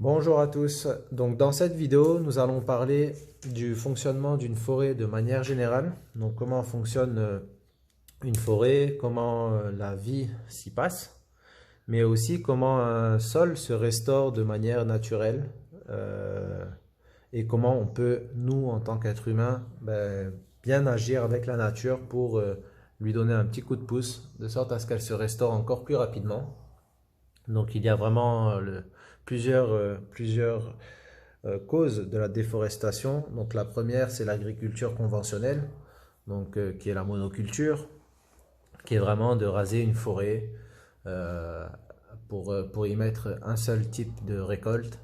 Bonjour à tous. Donc dans cette vidéo, nous allons parler du fonctionnement d'une forêt de manière générale. Donc comment fonctionne une forêt, comment la vie s'y passe, mais aussi comment un sol se restaure de manière naturelle euh, et comment on peut, nous, en tant qu'être humain, bien agir avec la nature pour lui donner un petit coup de pouce, de sorte à ce qu'elle se restaure encore plus rapidement. Donc il y a vraiment plusieurs causes de la déforestation. Donc la première, c'est l'agriculture conventionnelle, qui est la monoculture, qui est vraiment de raser une forêt euh, pour y mettre un seul type de récolte,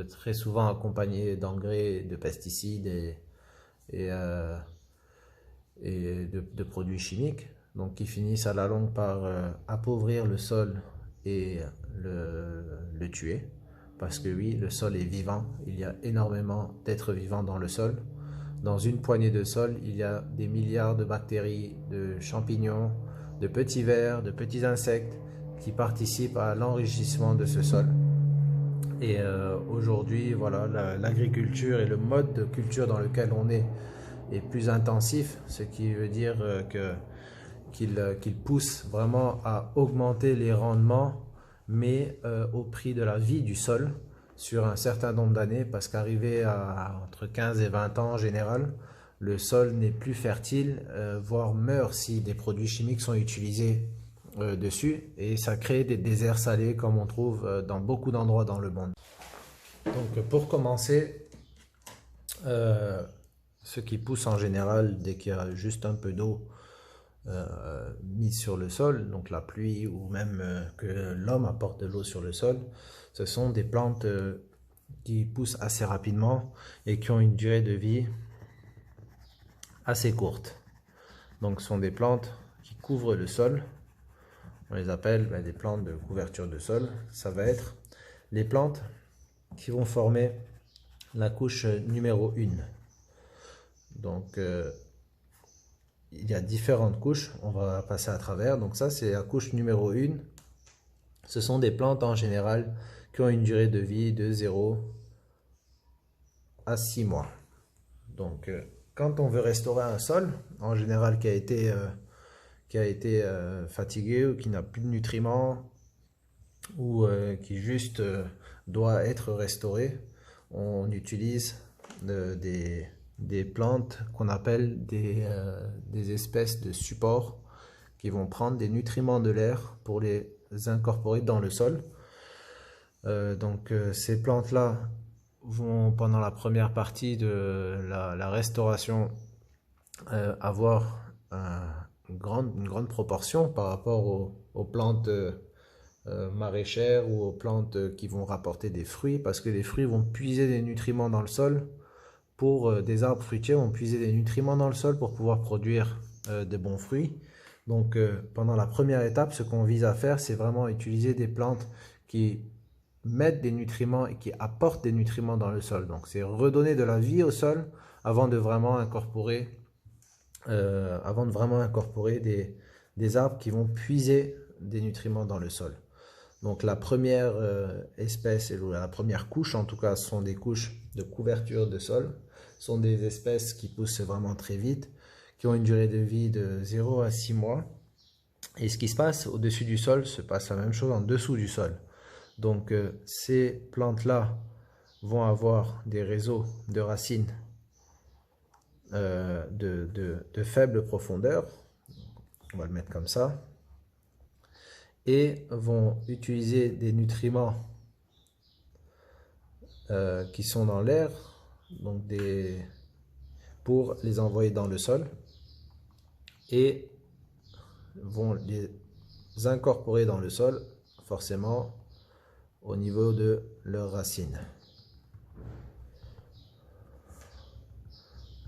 très souvent accompagné d'engrais, de pesticides et, euh, et de produits chimiques, donc qui finissent à la longue par appauvrir le sol et le tuer. Parce que oui, le sol est vivant, il y a énormément d'êtres vivants dans le sol. Dans une poignée de sol, il y a des milliards de bactéries, de champignons, de petits vers, de petits insectes qui participent à l'enrichissement de ce sol. Et aujourd'hui, voilà, l'agriculture et le mode de culture dans lequel on est plus intensif, ce qui veut dire qu'il pousse vraiment à augmenter les rendements, mais au prix de la vie du sol sur un certain nombre d'années, parce qu'arrivé à entre 15 et 20 ans en général, le sol n'est plus fertile, voire meurt si des produits chimiques sont utilisés dessus, et ça crée des déserts salés comme on trouve dans beaucoup d'endroits dans le monde. Donc pour commencer, euh, ce qui pousse en général dès qu'il y a juste un peu d'eau mise sur le sol, donc la pluie ou même que l'homme apporte de l'eau sur le sol, ce sont des plantes qui poussent assez rapidement et qui ont une durée de vie assez courte. Donc ce sont des plantes qui couvrent le sol, on les appelle des plantes de couverture de sol. Ça va être les plantes qui vont former la couche numéro 1. Donc il y a différentes couches, on va passer à travers. Donc ça c'est la couche numéro 1. Ce sont des plantes en général qui ont une durée de vie de 0 à 6 mois. Donc quand on veut restaurer un sol, en général qui a été fatigué ou qui n'a plus de nutriments ou qui juste doit être restauré, on utilise des plantes qu'on appelle des espèces de supports qui vont prendre des nutriments de l'air pour les incorporer dans le sol. Ces plantes-là vont, pendant la première partie de la restauration, avoir une grande proportion par rapport aux plantes maraîchères ou aux plantes qui vont rapporter des fruits, parce que les fruits vont puiser des nutriments dans le sol des arbres fruitiers vont puiser des nutriments dans le sol pour pouvoir produire de bons fruits. Donc pendant la première étape, ce qu'on vise à faire, c'est vraiment utiliser des plantes qui mettent des nutriments et qui apportent des nutriments dans le sol. Donc c'est redonner de la vie au sol avant de vraiment incorporer des arbres qui vont puiser des nutriments dans le sol. Donc la première espèce, et la première couche en tout cas, sont des couches de couverture de sol. Ce sont des espèces qui poussent vraiment très vite, qui ont une durée de vie de 0 à 6 mois. Et ce qui se passe au-dessus du sol se passe la même chose en dessous du sol. Donc ces plantes-là vont avoir des réseaux de racines de faible profondeur, on va le mettre comme ça, et vont utiliser des nutriments qui sont dans l'air, pour les envoyer dans le sol, et vont les incorporer dans le sol, forcément, au niveau de leurs racines.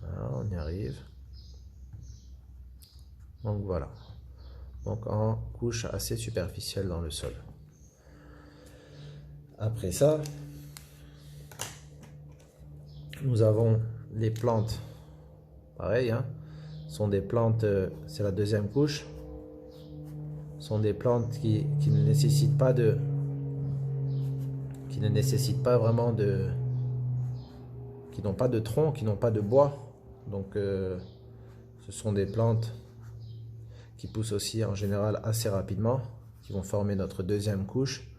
Voilà, on y arrive. Donc voilà. Donc en couche assez superficielle dans le sol. Après ça, nous avons les plantes. Pareil, hein, sont des plantes, c'est la deuxième couche. Sont des plantes qui ne nécessitent pas qui ne nécessitent pas vraiment qui n'ont pas de tronc, qui n'ont pas de bois. Donc ce sont des plantes qui poussent aussi en général assez rapidement, qui vont former notre deuxième couche,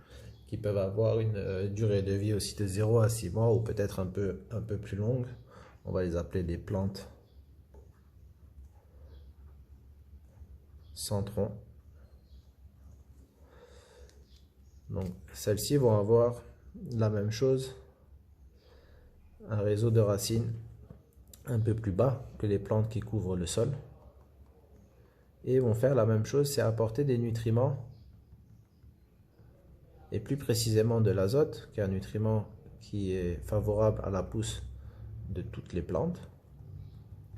qui peuvent avoir une durée de vie aussi de 0 à 6 mois ou peut-être un peu plus longue. On va les appeler des plantes sans tronc. Donc celles-ci vont avoir la même chose, un réseau de racines un peu plus bas que les plantes qui couvrent le sol. Et vont faire la même chose, c'est apporter des nutriments, et plus précisément de l'azote, qui est un nutriment qui est favorable à la pousse de toutes les plantes,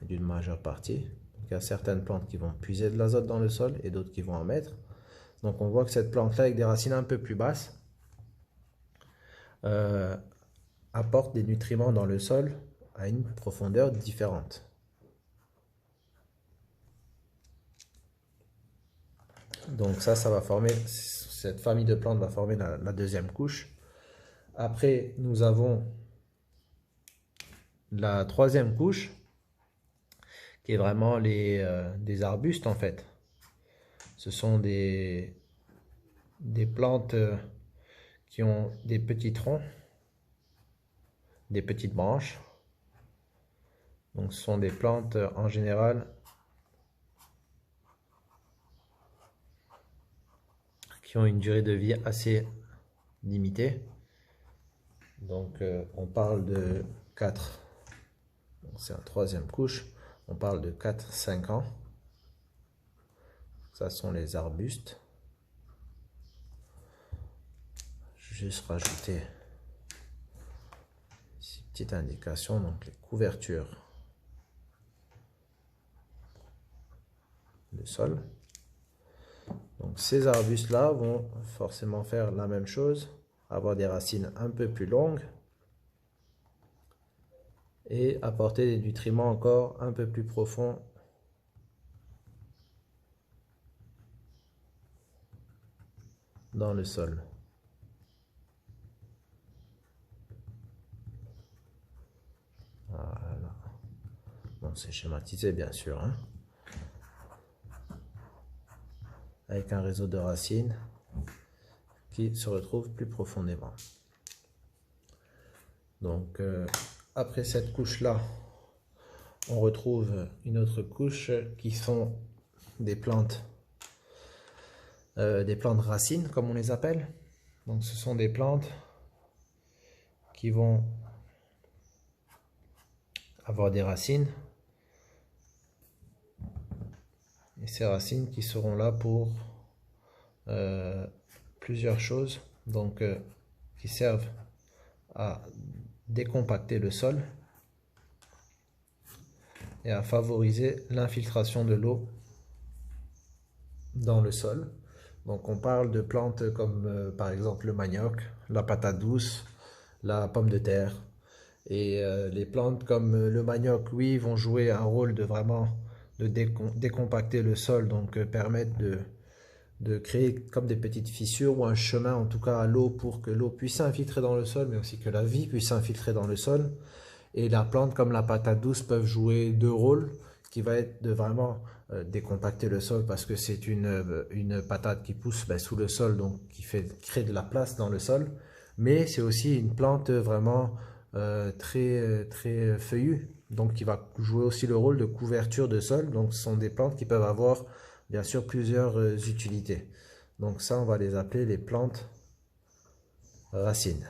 d'une majeure partie. Donc, il y a certaines plantes qui vont puiser de l'azote dans le sol et d'autres qui vont en mettre. Donc on voit que cette plante-là, avec des racines un peu plus basses, apporte des nutriments dans le sol à une profondeur différente. Donc ça va former, cette famille de plantes va former la deuxième couche. Après, nous avons la troisième couche, qui est vraiment des arbustes en fait. Ce sont des plantes qui ont des petits troncs, des petites branches. Donc ce sont des plantes en général qui ont une durée de vie assez limitée. Donc on parle de 4, c'est la troisième couche, on parle de 4-5 ans. Ça sont les arbustes. Je vais juste rajouter ici, petite indication, donc les couvertures de sol. Donc ces arbustes-là vont forcément faire la même chose, avoir des racines un peu plus longues et apporter des nutriments encore un peu plus profonds dans le sol. Voilà. Bon, c'est schématisé bien sûr, hein, avec un réseau de racines qui se retrouve plus profondément. Donc après cette couche-là, on retrouve une autre couche qui sont des plantes racines, comme on les appelle. Donc ce sont des plantes qui vont avoir des racines, et ces racines qui seront là pour plusieurs choses, donc qui servent à décompacter le sol et à favoriser l'infiltration de l'eau dans le sol. Donc on parle de plantes comme par exemple le manioc, la patate douce, la pomme de terre. Et les plantes comme le manioc, oui, vont jouer un rôle de vraiment de décompacter le sol, donc permettre de créer comme des petites fissures ou un chemin en tout cas à l'eau pour que l'eau puisse s'infiltrer dans le sol, mais aussi que la vie puisse s'infiltrer dans le sol. Et la plante comme la patate douce peuvent jouer deux rôles, qui va être de vraiment décompacter le sol parce que c'est une patate qui pousse sous le sol, donc qui crée de la place dans le sol. Mais c'est aussi une plante vraiment très feuillue, donc qui va jouer aussi le rôle de couverture de sol. Donc ce sont des plantes qui peuvent avoir bien sûr plusieurs utilités. Donc ça, on va les appeler les plantes racines.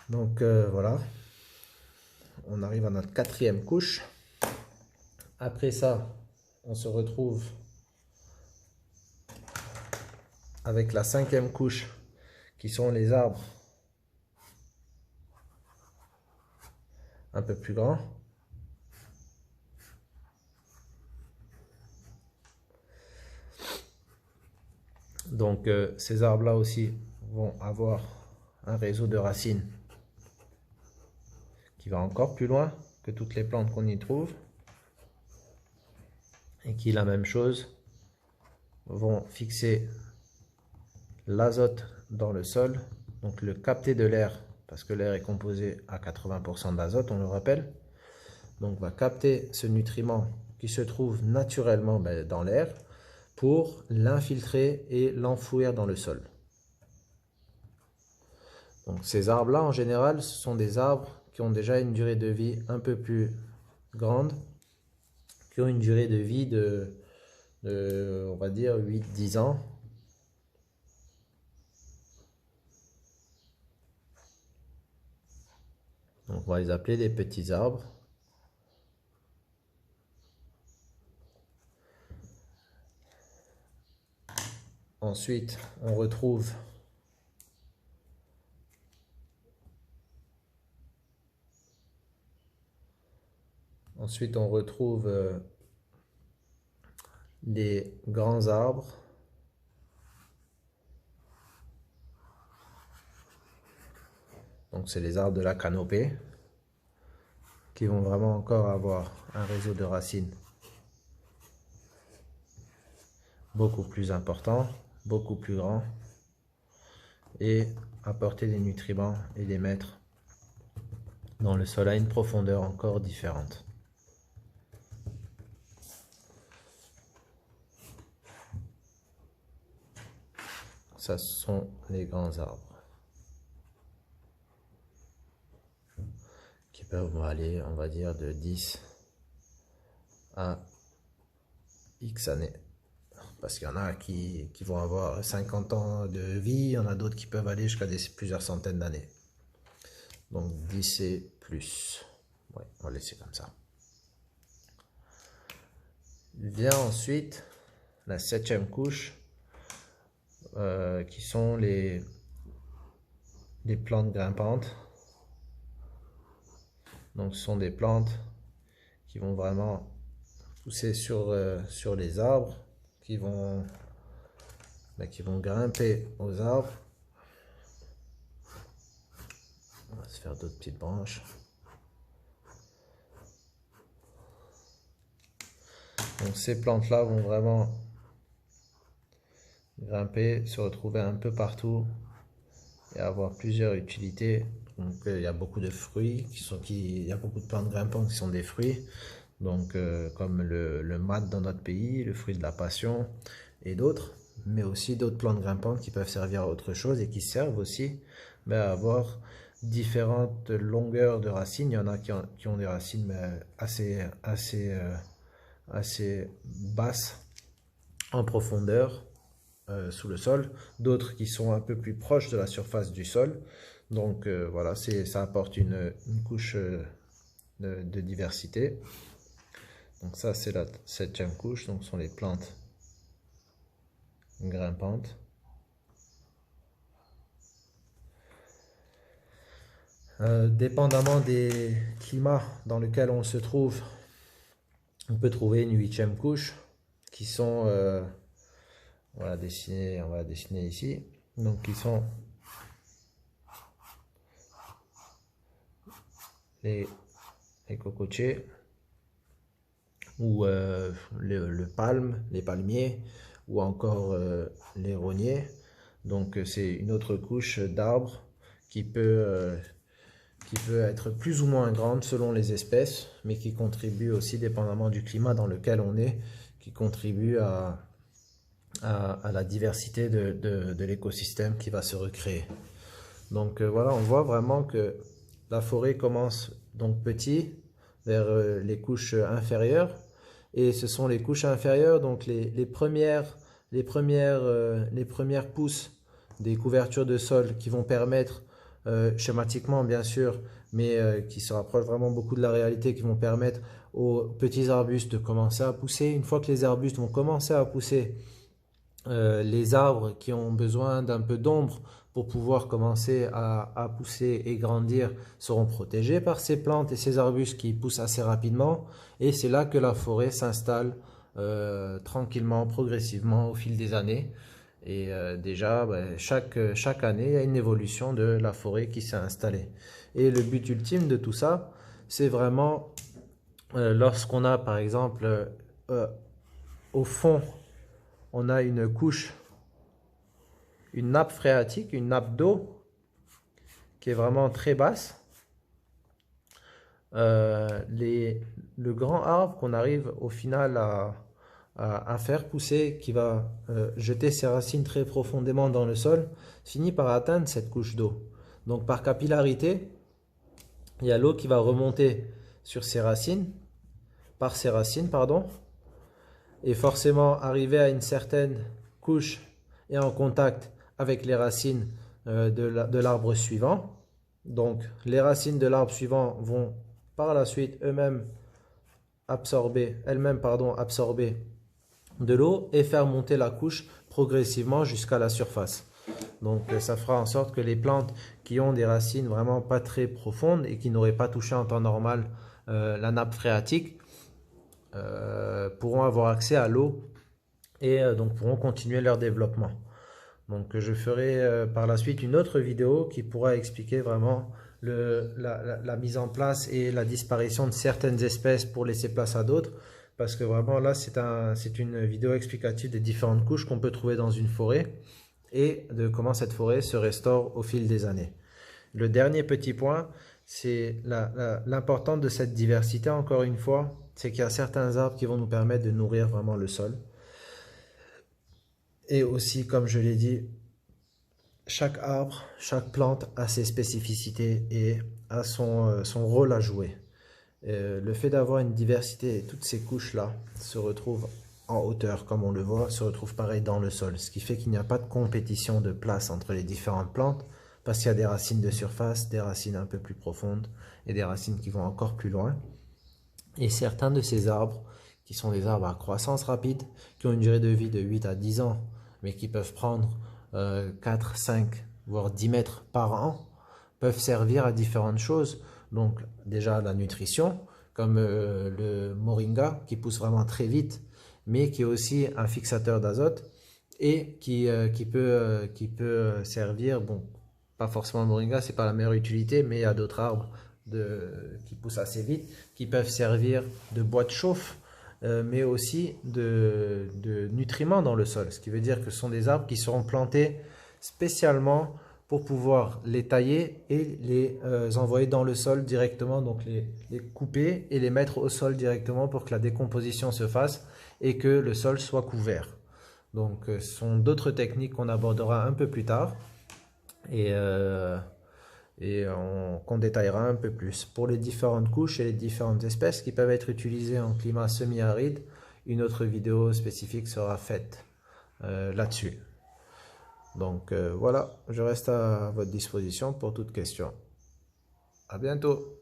Donc voilà, on arrive à notre quatrième couche. Après ça, on se retrouve avec la cinquième couche, qui sont les arbres un peu plus grands. Donc ces arbres-là aussi vont avoir un réseau de racines qui va encore plus loin que toutes les plantes qu'on y trouve, et qui est la même chose, vont fixer l'azote dans le sol, donc le capter de l'air, parce que l'air est composé à 80% d'azote, on le rappelle. Donc va capter ce nutriment qui se trouve naturellement dans l'air pour l'infiltrer et l'enfouir dans le sol. Donc ces arbres-là, en général, ce sont des arbres qui ont déjà une durée de vie un peu plus grande, qui ont une durée de vie on va dire, 8-10 ans. Donc on va les appeler des petits arbres. Ensuite, on retrouve les grands arbres. Donc c'est les arbres de la canopée qui vont vraiment encore avoir un réseau de racines beaucoup plus important, beaucoup plus grand et apporter des nutriments et les mettre dans le sol à une profondeur encore différente. Ça, ce sont les grands arbres qui peuvent aller, on va dire, de 10 à X années. Parce qu'il y en a qui vont avoir 50 ans de vie, il y en a d'autres qui peuvent aller jusqu'à plusieurs centaines d'années. Donc 10 et plus. Ouais, on va laisser comme ça. Vient ensuite la 7e couche, qui sont les plantes grimpantes. Donc ce sont des plantes qui vont vraiment pousser sur les arbres, qui vont grimper aux arbres. On va se faire d'autres petites branches. Donc ces plantes-là vont vraiment grimper, se retrouver un peu partout et avoir plusieurs utilités. Donc il y a beaucoup de fruits il y a beaucoup de plantes grimpantes qui sont des fruits. Donc comme le mate dans notre pays, le fruit de la passion et d'autres, mais aussi d'autres plantes grimpantes qui peuvent servir à autre chose et qui servent aussi à avoir différentes longueurs de racines. Il y en a qui ont des racines assez basses en profondeur sous le sol, d'autres qui sont un peu plus proches de la surface du sol. Donc voilà, ça apporte une couche de diversité. Donc ça, c'est la 7e couche, donc ce sont les plantes grimpantes. Dépendamment des climats dans lesquels on se trouve, on peut trouver une 8e couche qui sont, on va dessiner ici, donc qui sont les cocotiers ou le palme, les palmiers ou encore les rogniers. Donc c'est une autre couche d'arbres qui peut être plus ou moins grande selon les espèces, mais qui contribue aussi, dépendamment du climat dans lequel on est, qui contribue à la diversité de l'écosystème qui va se recréer. Donc voilà, on voit vraiment que la forêt commence donc petit, vers les couches inférieures, et ce sont les couches inférieures, donc les premières pousses des couvertures de sol qui vont permettre, schématiquement bien sûr, mais qui se rapprochent vraiment beaucoup de la réalité, qui vont permettre aux petits arbustes de commencer à pousser. Une fois que les arbustes vont commencer à pousser, les arbres qui ont besoin d'un peu d'ombre pour pouvoir commencer à pousser et grandir seront protégés par ces plantes et ces arbustes qui poussent assez rapidement. Et c'est là que la forêt s'installe tranquillement, progressivement au fil des années. Et déjà, chaque année, il y a une évolution de la forêt qui s'est installée. Et le but ultime de tout ça, c'est vraiment lorsqu'on a par exemple au fond, on a une couche, une nappe phréatique, une nappe d'eau qui est vraiment très basse. Le grand arbre qu'on arrive au final à faire pousser, qui va jeter ses racines très profondément dans le sol, finit par atteindre cette couche d'eau. Donc par capillarité, il y a l'eau qui va remonter sur ses racines, par ses racines, pardon, et forcément arriver à une certaine couche et en contact avec les racines de l'arbre suivant. Donc les racines de l'arbre suivant vont par la suite elles-mêmes absorber de l'eau et faire monter la couche progressivement jusqu'à la surface. Donc ça fera en sorte que les plantes qui ont des racines vraiment pas très profondes et qui n'auraient pas touché en temps normal la nappe phréatique pourront avoir accès à l'eau et donc pourront continuer leur développement. Donc je ferai par la suite une autre vidéo qui pourra expliquer vraiment la mise en place et la disparition de certaines espèces pour laisser place à d'autres. Parce que vraiment là c'est une vidéo explicative des différentes couches qu'on peut trouver dans une forêt et de comment cette forêt se restaure au fil des années. Le dernier petit point, c'est l'importance de cette diversité, encore une fois, c'est qu'il y a certains arbres qui vont nous permettre de nourrir vraiment le sol. Et aussi, comme je l'ai dit, chaque arbre, chaque plante a ses spécificités et a son rôle à jouer. Le fait d'avoir une diversité et toutes ces couches-là se retrouvent en hauteur, comme on le voit, se retrouvent pareil dans le sol. Ce qui fait qu'il n'y a pas de compétition de place entre les différentes plantes parce qu'il y a des racines de surface, des racines un peu plus profondes et des racines qui vont encore plus loin. Et certains de ces arbres, qui sont des arbres à croissance rapide, qui ont une durée de vie de 8 à 10 ans, mais qui peuvent prendre 4, 5, voire 10 mètres par an, peuvent servir à différentes choses. Donc déjà la nutrition, comme le moringa qui pousse vraiment très vite, mais qui est aussi un fixateur d'azote et qui peut servir, bon, pas forcément le moringa, c'est pas la meilleure utilité, mais il y a d'autres arbres qui poussent assez vite, qui peuvent servir de boîte chauffe, mais aussi de nutriments dans le sol. Ce qui veut dire que ce sont des arbres qui seront plantés spécialement pour pouvoir les tailler et les envoyer dans le sol directement, donc les couper et les mettre au sol directement pour que la décomposition se fasse et que le sol soit couvert. Donc ce sont d'autres techniques qu'on abordera un peu plus tard et qu'on détaillera un peu plus. Pour les différentes couches et les différentes espèces qui peuvent être utilisées en climat semi-aride, une autre vidéo spécifique sera faite là-dessus. Donc voilà, je reste à votre disposition pour toute question. À bientôt.